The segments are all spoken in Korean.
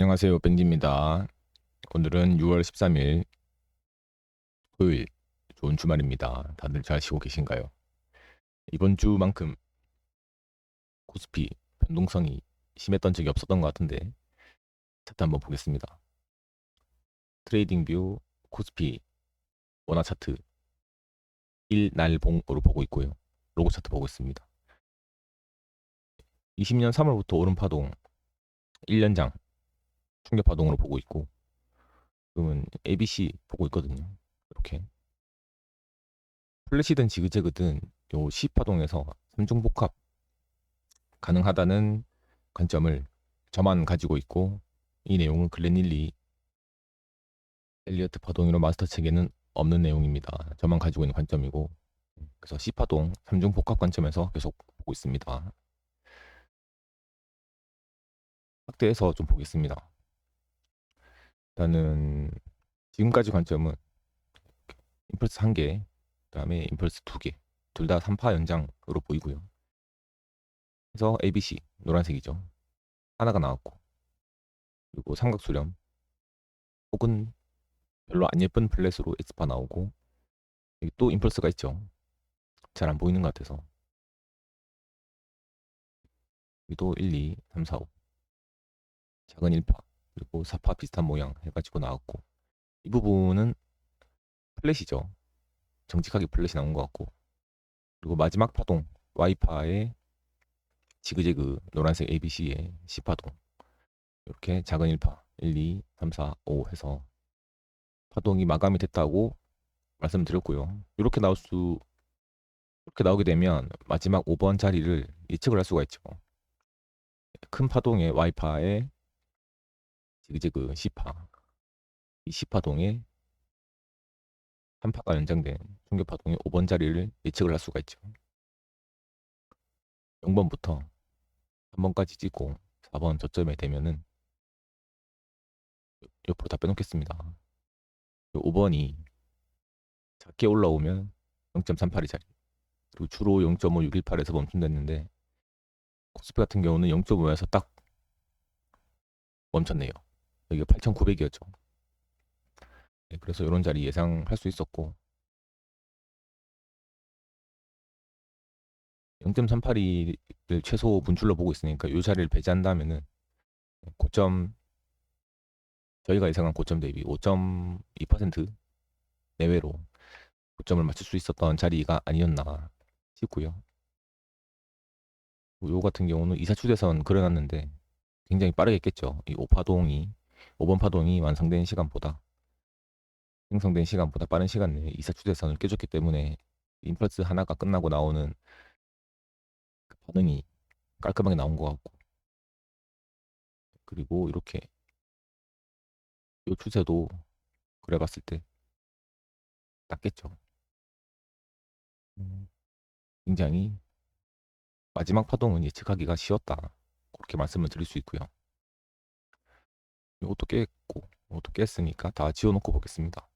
안녕하세요. ben지입니다. 오늘은 6월 13일 토요일, 좋은 주말입니다. 다들 잘 쉬고 계신가요? 이번 주만큼 코스피 변동성이 심했던 적이 없었던 것 같은데 차트 한번 보겠습니다. 트레이딩뷰 코스피 원화 차트 1날봉으로 보고 있고요. 로고 차트 보고 있습니다. 20년 3월부터 오른 파동 1년장 충격 파동으로 보고 있고, 지금은 ABC 보고 있거든요. 이렇게 플래시든 지그재그든 요 C파동에서 3중 복합 가능하다는 관점을 저만 가지고 있고, 이 내용은 글렌 엘리어트 파동이로 마스터 책에는 없는 내용입니다. 저만 가지고 있는 관점이고, 그래서 C파동 3중 복합 관점에서 계속 보고 있습니다. 확대해서 좀 보겠습니다. 일단은 지금까지 관점은 임펄스 1개, 그 다음에 임펄스 2개, 둘 다 3파 연장으로 보이고요. 그래서 ABC 노란색이죠. 하나가 나왔고, 그리고 삼각수렴 혹은 별로 안 예쁜 플랫으로 S파 나오고, 여기 또 임펄스가 있죠. 잘 안 보이는 것 같아서. 여기도 1, 2, 3, 4, 5 작은 1파 그리고 4파 비슷한 모양 해가지고 나왔고, 이 부분은 플랫이죠. 정직하게 플랫이 나온 것 같고, 그리고 마지막 파동 Y파의 지그재그 노란색 ABC의 C파동, 이렇게 작은 1파 1, 2, 3, 4, 5 해서 파동이 마감이 됐다고 말씀드렸고요. 이렇게 나오게 되면 마지막 5번 자리를 예측을 할 수가 있죠. 큰 파동의 Y파의 지그재그 C파, 이 C파동의 3파가 연장된 충격파동의 5번 자리를 예측을 할 수가 있죠. 0번부터 3번까지 찍고 4번 저점에 되면은 옆으로 다 빼놓겠습니다. 5번이 작게 올라오면 0.38이 자리, 그리고 주로 0.5618에서 멈춘됐는데, 코스피 같은 경우는 0.5에서 딱 멈췄네요. 여기가 8,900이었죠. 네, 그래서 이런 자리 예상할 수 있었고, 0.38을 최소 분출로 보고 있으니까 이 자리를 배제한다면은 고점, 저희가 예상한 고점 대비 5.2% 내외로 고점을 맞출 수 있었던 자리가 아니었나 싶고요. 요 같은 경우는 이사추대선 그려놨는데 굉장히 빠르게 깼죠. 이 5번 파동이 완성된 시간보다, 생성된 시간보다 빠른 시간 내에 이사추대선을 깨줬기 때문에 임펄스 하나가 끝나고 나오는 그 반응이 깔끔하게 나온 것 같고, 그리고 이렇게 요 추세도 그려봤을 때 딱 깼죠. 굉장히 마지막 파동은 예측하기가 쉬웠다, 그렇게 말씀을 드릴 수 있고요. 이것도 깼고 이것도 깼으니까 다 지워놓고 보겠습니다.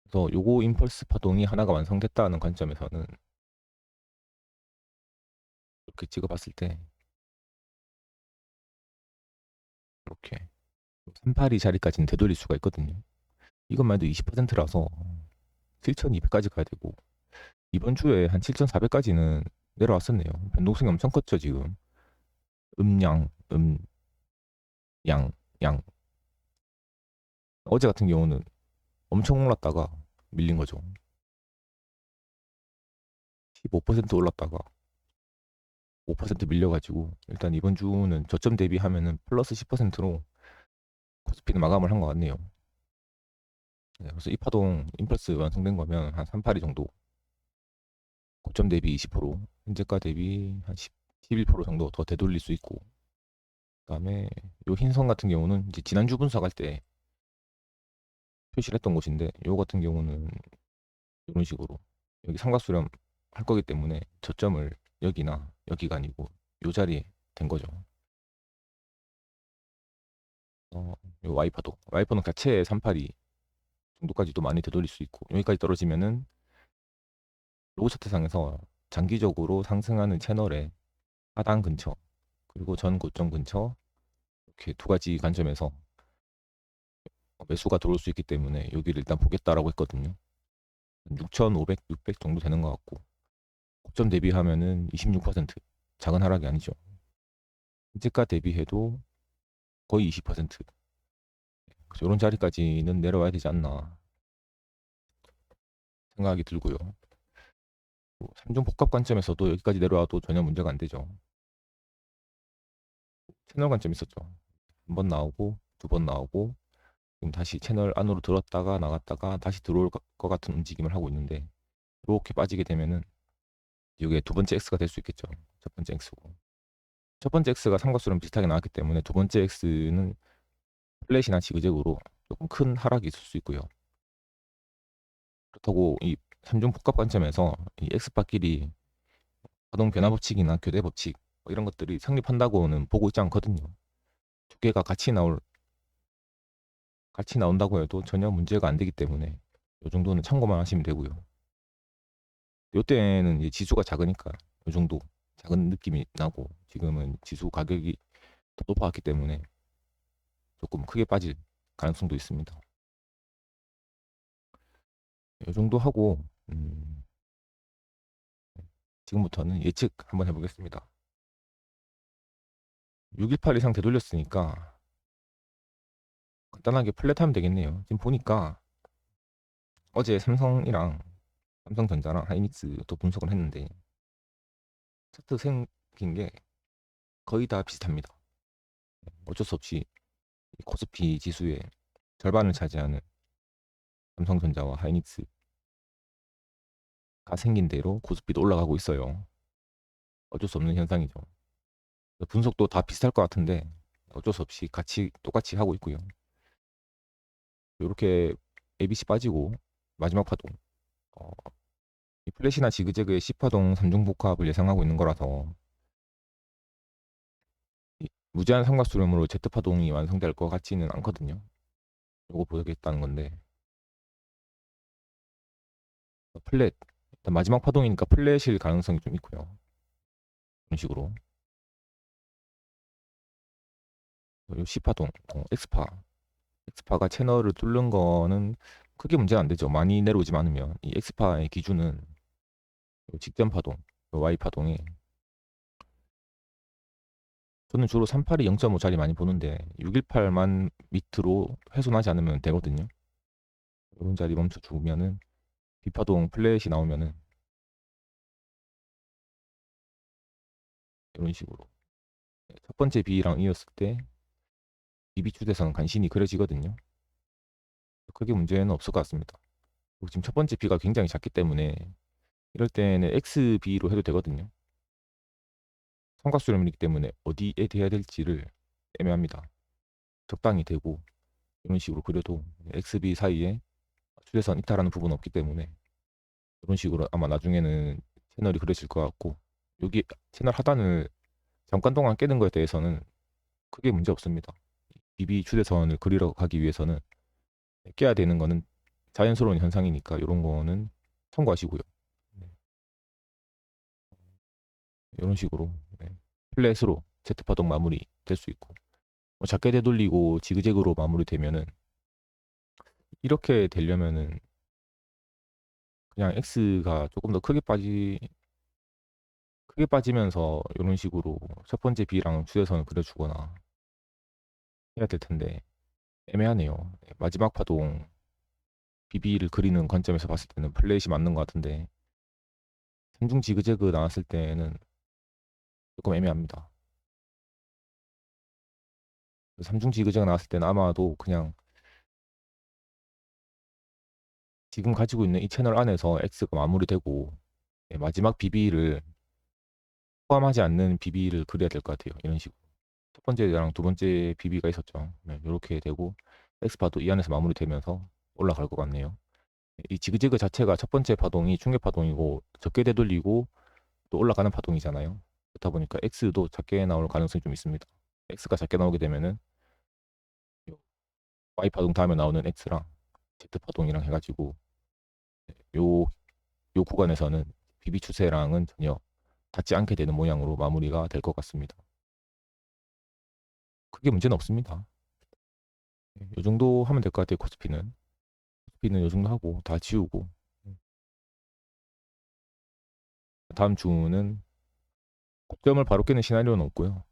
그래서 요거 임펄스 파동이 하나가 완성됐다는 관점에서는 이렇게 찍어봤을 때 이렇게 382 자리까지는 되돌릴 수가 있거든요. 이것만 해도 20%라서 7,200까지 가야 되고, 이번 주에 한 7,400까지는 내려왔었네요. 변동성이 엄청 컸죠, 지금. 음양, 양, 양. 어제 같은 경우는 엄청 올랐다가 밀린 거죠. 15% 올랐다가 5% 밀려가지고, 일단 이번 주는 저점 대비하면은 플러스 10%로 코스피는 마감을 한 것 같네요. 네, 그래서 이 파동 임펄스 완성된 거면 한 382 정도, 고점 대비 20%, 현재가 대비 한 11% 정도 더 되돌릴 수 있고, 그다음에 요 흰선 같은 경우는 이제 지난주 분석할 때 표시를 했던 곳인데, 요 같은 경우는 이런 식으로 여기 삼각수렴 할 거기 때문에 저점을 여기나 여기가 아니고 요 자리에 된 거죠. 요 와이퍼는 자체의 382 정도까지도 많이 되돌릴 수 있고, 여기까지 떨어지면은 로우 차트상에서 장기적으로 상승하는 채널의 하단 근처 그리고 전 고점 근처 이렇게 두 가지 관점에서 매수가 들어올 수 있기 때문에 여기를 일단 보겠다라고 했거든요. 6,500, 600 정도 되는 것 같고 고점 대비하면은 26% 작은 하락이 아니죠. 현재가 대비해도 거의 20%. 그래서 이런 자리까지는 내려와야 되지 않나 생각이 들고요. 3종 복합 관점에서도 여기까지 내려와도 전혀 문제가 안 되죠. 채널 관점 있었죠. 한 번 나오고 두 번 나오고 지금 다시 채널 안으로 들었다가 나갔다가 다시 들어올 것 같은 움직임을 하고 있는데 이렇게 빠지게 되면은 이게 두 번째 X가 될 수 있겠죠. 첫 번째 X고 첫 번째 X가 삼각수랑 비슷하게 나왔기 때문에 두 번째 X는 플랫이나 지그재그로 조금 큰 하락이 있을 수 있고요. 그렇다고 이 3종 복합 관점에서 이 X바끼리 자동 변화 법칙이나 교대 법칙 이런 것들이 성립한다고는 보고 있지 않거든요. 두 개가 같이 나온다고 해도 전혀 문제가 안 되기 때문에 이 정도는 참고만 하시면 되고요. 이때는 이제 지수가 작으니까 이 정도 작은 느낌이 나고 지금은 지수 가격이 더 높아왔기 때문에 조금 크게 빠질 가능성도 있습니다. 이 정도 하고 지금부터는 예측 한번 해보겠습니다. 618 이상 되돌렸으니까 간단하게 플랫하면 되겠네요. 지금 보니까 어제 삼성전자랑 하이닉스 또 분석을 했는데 차트 생긴 게 거의 다 비슷합니다. 어쩔 수 없이 코스피 지수의 절반을 차지하는 삼성전자와 하이닉스가 생긴 대로 코스피도 올라가고 있어요. 어쩔 수 없는 현상이죠. 분석도 다 비슷할 것 같은데 어쩔 수 없이 똑같이 하고 있고요. 이렇게 ABC 빠지고 마지막 파동 어, 이 플랫이나 지그재그의 C파동 3중 복합을 예상하고 있는 거라서 무제한 삼각수렴으로 Z파동이 완성될 것 같지는 않거든요. 이거 보겠다는 건데 플랫 일단 마지막 파동이니까 플랫일 가능성이 좀 있고요. 이런 식으로 그리고 C파동, X파가 채널을 뚫는 거는 크게 문제가 안 되죠. 많이 내려오지 않으면 이 X파의 기준은 직전 파동, Y 파동이 저는 주로 382 0.5짜리 많이 보는데 618만 밑으로 훼손하지 않으면 되거든요. 이런 자리 멈춰주면은 B파동 플랫이 나오면은 이런 식으로 첫 번째 B랑 이었을 때 BB 추세선 간신히 그려지거든요. 크게 문제는 없을 것 같습니다. 그리고 지금 첫 번째 B가 굉장히 작기 때문에 이럴 때는 XB로 해도 되거든요. 삼각수렴이기 때문에 어디에 대야 될지를 애매합니다. 적당히 되고 이런 식으로 그려도 XB 사이에 추세선 이탈하는 부분은 없기 때문에 이런 식으로 아마 나중에는 채널이 그려질 것 같고 여기 채널 하단을 잠깐 동안 깨는 것에 대해서는 크게 문제 없습니다. BB 추세선을 그리러 가기 위해서는 깨야 되는 거는 자연스러운 현상이니까 이런 거는 참고하시고요. 네. 이런 식으로 네. 플랫으로 Z파동 마무리 될 수 있고 뭐 작게 되돌리고 지그재그로 마무리되면은 이렇게 되려면은 그냥 X가 조금 더 크게 빠지면서 이런 식으로 첫 번째 B랑 추세선을 그려주거나 해야 될 텐데 애매하네요. 네, 마지막 파동 BB를 그리는 관점에서 봤을 때는 플랫이 맞는 것 같은데 삼중 지그재그 나왔을 때는 조금 애매합니다. 삼중 지그재그 나왔을 때는 아마도 그냥 지금 가지고 있는 이 채널 안에서 X가 마무리되고 네, 마지막 BB를 포함하지 않는 BB를 그려야 될 것 같아요. 이런 식으로. 첫 번째랑 두 번째 BB가 있었죠. 네, 이렇게 되고 X파도 이 안에서 마무리되면서 올라갈 것 같네요. 이 지그재그 자체가 첫 번째 파동이 충격 파동이고 적게 되돌리고 또 올라가는 파동이잖아요. 그렇다 보니까 X도 작게 나올 가능성이 좀 있습니다. X가 작게 나오게 되면은 Y 파동 다음에 나오는 X랑 Z 파동이랑 해가지고 요 구간에서는 DB 추세랑은 전혀 닿지 않게 되는 모양으로 마무리가 될 것 같습니다. 크게 문제는 없습니다. 이 정도 하면 될 것 같아요. 코스피는 이 정도 하고 다 지우고 다음 주는 고점을 바로 깨는 시나리오는 없고요.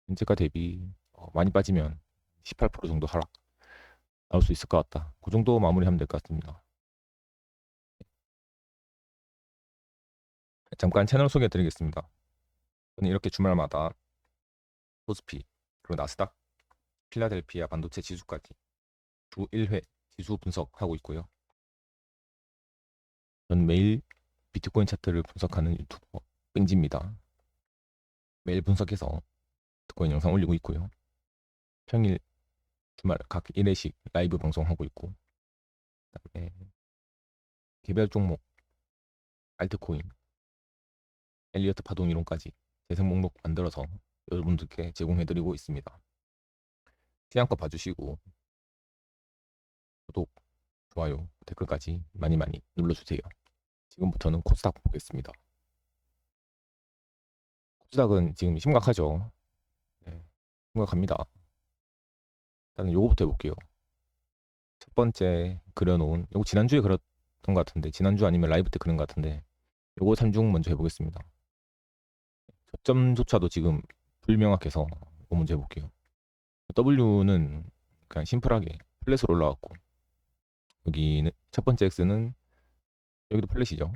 현재가 대비 많이 빠지면 18% 정도 하락 나올 수 있을 것 같다. 그 정도 마무리하면 될 것 같습니다. 잠깐 채널 소개해 드리겠습니다. 저는 이렇게 주말마다 코스피 그리고 나스닥 필라델피아 반도체 지수까지 주 1회 지수 분석하고 있고요. 저는 매일 비트코인 차트를 분석하는 유튜버 뺑지입니다. 매일 분석해서 비트코인 영상 올리고 있고요. 평일 주말 각 1회씩 라이브 방송하고 있고, 그다음에 개별 종목 알트코인 엘리어트 파동 이론까지 재생 목록 만들어서 여러분들께 제공해드리고 있습니다. 시간껏 봐주시고 구독, 좋아요, 댓글까지 많이 눌러주세요. 지금부터는 코스닥 보겠습니다. 코스닥은 지금 심각하죠. 네, 심각합니다. 일단 요거부터 해볼게요. 첫 번째 그려놓은 요거 지난주에 그렸던 것 같은데, 지난주 아니면 라이브 때 그런 것 같은데, 요거 3중 먼저 해보겠습니다. 저점조차도 지금 불명확해서 이거 먼저 해볼게요. W는 그냥 심플하게 플랫으로 올라왔고, 여기는 첫 번째 X는 여기도 플랫이죠.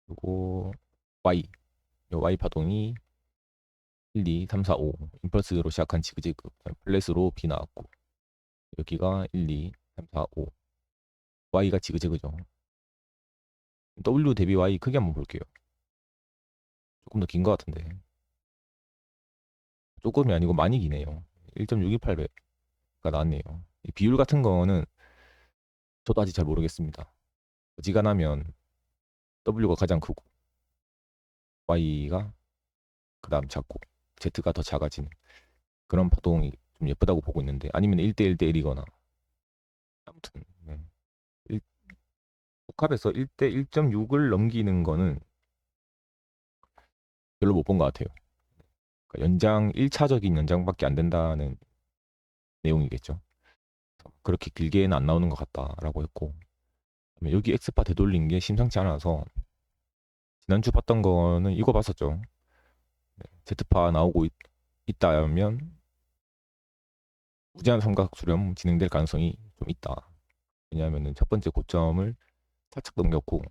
그리고 Y, 요 Y 파동이 1, 2, 3, 4, 5 임펄스로 시작한 지그재그 플랫으로 B 나왔고, 여기가 1, 2, 3, 4, 5 Y가 지그재그죠. W 대비 Y 크게 한번 볼게요. 조금 더 긴 것 같은데, 조금이 아니고 많이 기네요. 1.628배가 나왔네요. 이 비율 같은 거는 저도 아직 잘 모르겠습니다. 어지간하면 W가 가장 크고 Y가 그 다음 작고 Z가 더 작아지는 그런 파동이 좀 예쁘다고 보고 있는데, 아니면 1대 1대 1이거나 아무튼 복합에서 1대 1.6을 넘기는 거는 별로 못 본 것 같아요. 그러니까 연장 1차적인 연장밖에 안 된다는 내용이겠죠. 그렇게 길게는 안 나오는 것 같다라고 했고, 여기 엑스파 되돌린 게 심상치 않아서 지난주 봤던 거는 이거 봤었죠. Z파 나오고 있다면 무제한 삼각 수렴 진행될 가능성이 좀 있다. 왜냐하면 첫 번째 고점을 살짝 넘겼고,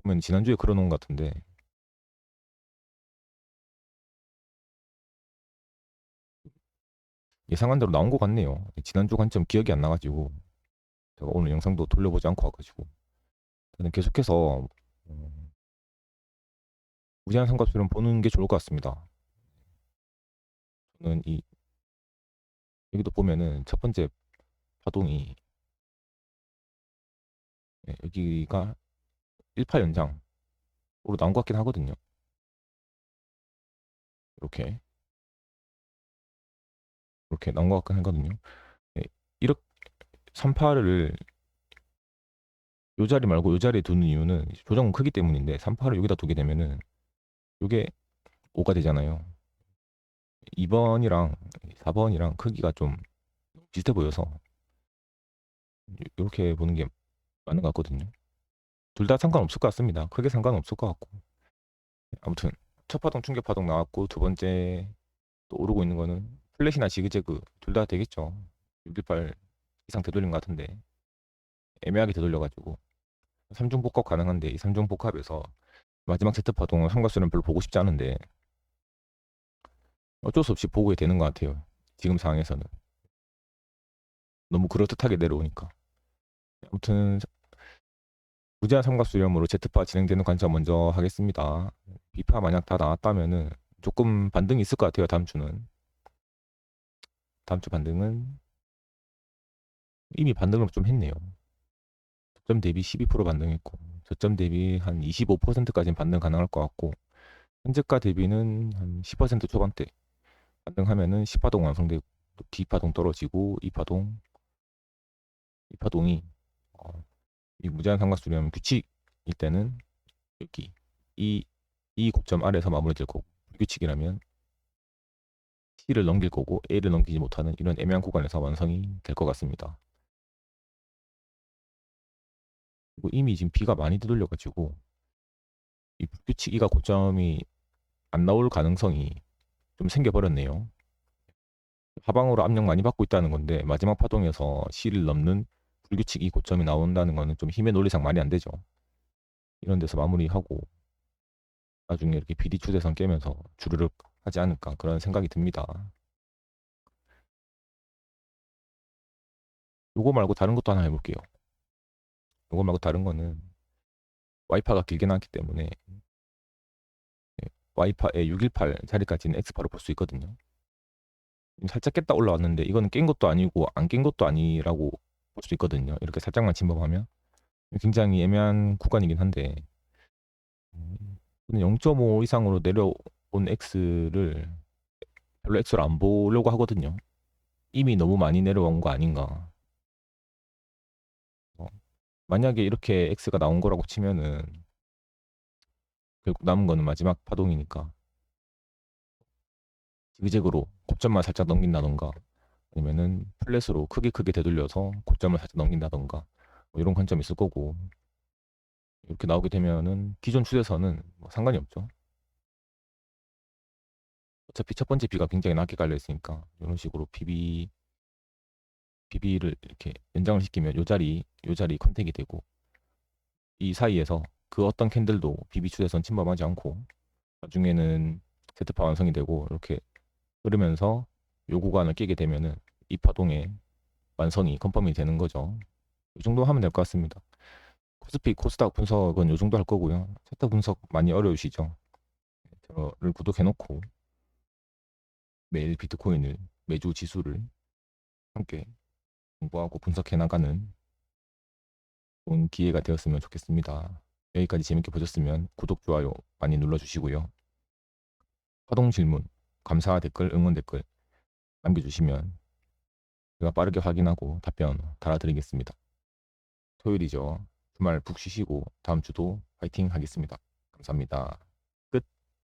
보면 지난주에 그려놓은 것 같은데, 예상한 대로 나온 것 같네요. 지난주 관점 기억이 안 나가지고 제가 오늘 영상도 돌려보지 않고 와가지고, 저는 계속해서 무제한 삼각수렴 보는 게 좋을 것 같습니다. 저는 여기도 보면은 첫 번째 파동이 여기가 1파 연장으로 나온 것 같긴 하거든요. 이렇게 나온 것 같긴 하거든요. 이렇게 3파를 요 자리 말고 요 자리에 두는 이유는 조정은 크기 때문인데, 3파를 여기다 두게 되면은 요게 5가 되잖아요. 2번이랑 4번이랑 크기가 좀 비슷해 보여서 이렇게 보는 게 맞는 것 같거든요. 둘 다 상관없을 것 같습니다. 크게 상관없을 것 같고, 아무튼 첫 파동 충격 파동 나왔고, 두 번째 또 오르고 있는 거는 플랫이나 지그재그 둘 다 되겠죠. 618 이상 되돌린 것 같은데, 애매하게 되돌려가지고 3중 복합 가능한데, 이 3중 복합에서 마지막 세트 파동은 삼각수는 별로 보고 싶지 않은데 어쩔 수 없이 보게 되는 것 같아요. 지금 상황에서는 너무 그럴듯하게 내려오니까. 아무튼 무제한 삼각수렴으로 Z파 진행되는 관점 먼저 하겠습니다. B파 만약 다 나왔다면은 조금 반등이 있을 것 같아요. 다음 주는. 다음 주 반등은 이미 반등을 좀 했네요. 저점 대비 12% 반등했고, 저점 대비 한 25%까지는 반등 가능할 것 같고, 현재가 대비는 한 10% 초반대 반등하면은 10파동 완성되고, 또 D파동 떨어지고, 이 파동이 이 무제한 삼각수렴 규칙이 이때는 여기 이 고점 아래에서 마무리될 거고, 불규칙이라면 C를 넘길 거고 A를 넘기지 못하는 이런 애매한 구간에서 완성이 될 것 같습니다. 그리고 이미 지금 B가 많이 두들려가지고 이 불규칙 E가 고점이 안 나올 가능성이 좀 생겨버렸네요. 하방으로 압력 많이 받고 있다는 건데 마지막 파동에서 C를 넘는 불규칙 E 고점이 나온다는 거는 좀 힘의 논리상 말이 안 되죠. 이런 데서 마무리하고 나중에 이렇게 BD 추세선 깨면서 주르륵 하지 않을까 그런 생각이 듭니다. 요거 말고 다른 것도 하나 해볼게요. 요거 말고 다른 거는 와이파가 길게 나왔기 때문에 와이파의 618 자리까지는 X파로 볼 수 있거든요. 살짝 깼다 올라왔는데 이거는 깬 것도 아니고 안 깬 것도 아니라고 볼 수 있거든요. 이렇게 살짝만 침범하면 굉장히 애매한 구간이긴 한데 0.5 이상으로 내려온 X를 별로 X를 안 보려고 하거든요. 이미 너무 많이 내려온 거 아닌가. 만약에 이렇게 X가 나온 거라고 치면은 결국 남은 거는 마지막 파동이니까 지그재그로 고점만 살짝 넘긴다던가 아니면은 플랫으로 크게 되돌려서 고점을 살짝 넘긴다던가 뭐 이런 관점이 있을 거고, 이렇게 나오게 되면은 기존 추세선은 뭐 상관이 없죠. 어차피 첫 번째 B가 굉장히 낮게 깔려 있으니까 이런 식으로 BB를 이렇게 연장을 시키면 요 자리 컨택이 되고, 이 사이에서 그 어떤 캔들도 BB 추세선 침범하지 않고 나중에는 Z파 완성이 되고 이렇게 흐르면서 요 구간을 깨게 되면은 이 파동의 완성이 컨펌이 되는 거죠. 이 정도 하면 될 것 같습니다. 코스피, 코스닥 분석은 요 정도 할 거고요. 차트 분석 많이 어려우시죠? 저를 구독해놓고 매일 비트코인을, 매주 지수를 함께 공부하고 분석해 나가는 좋은 기회가 되었으면 좋겠습니다. 여기까지 재밌게 보셨으면 구독, 좋아요 많이 눌러주시고요. 파동 질문, 감사 댓글, 응원 댓글 남겨주시면 제가 빠르게 확인하고 답변 달아드리겠습니다. 토요일이죠. 주말 푹 쉬시고 다음 주도 파이팅 하겠습니다. 감사합니다.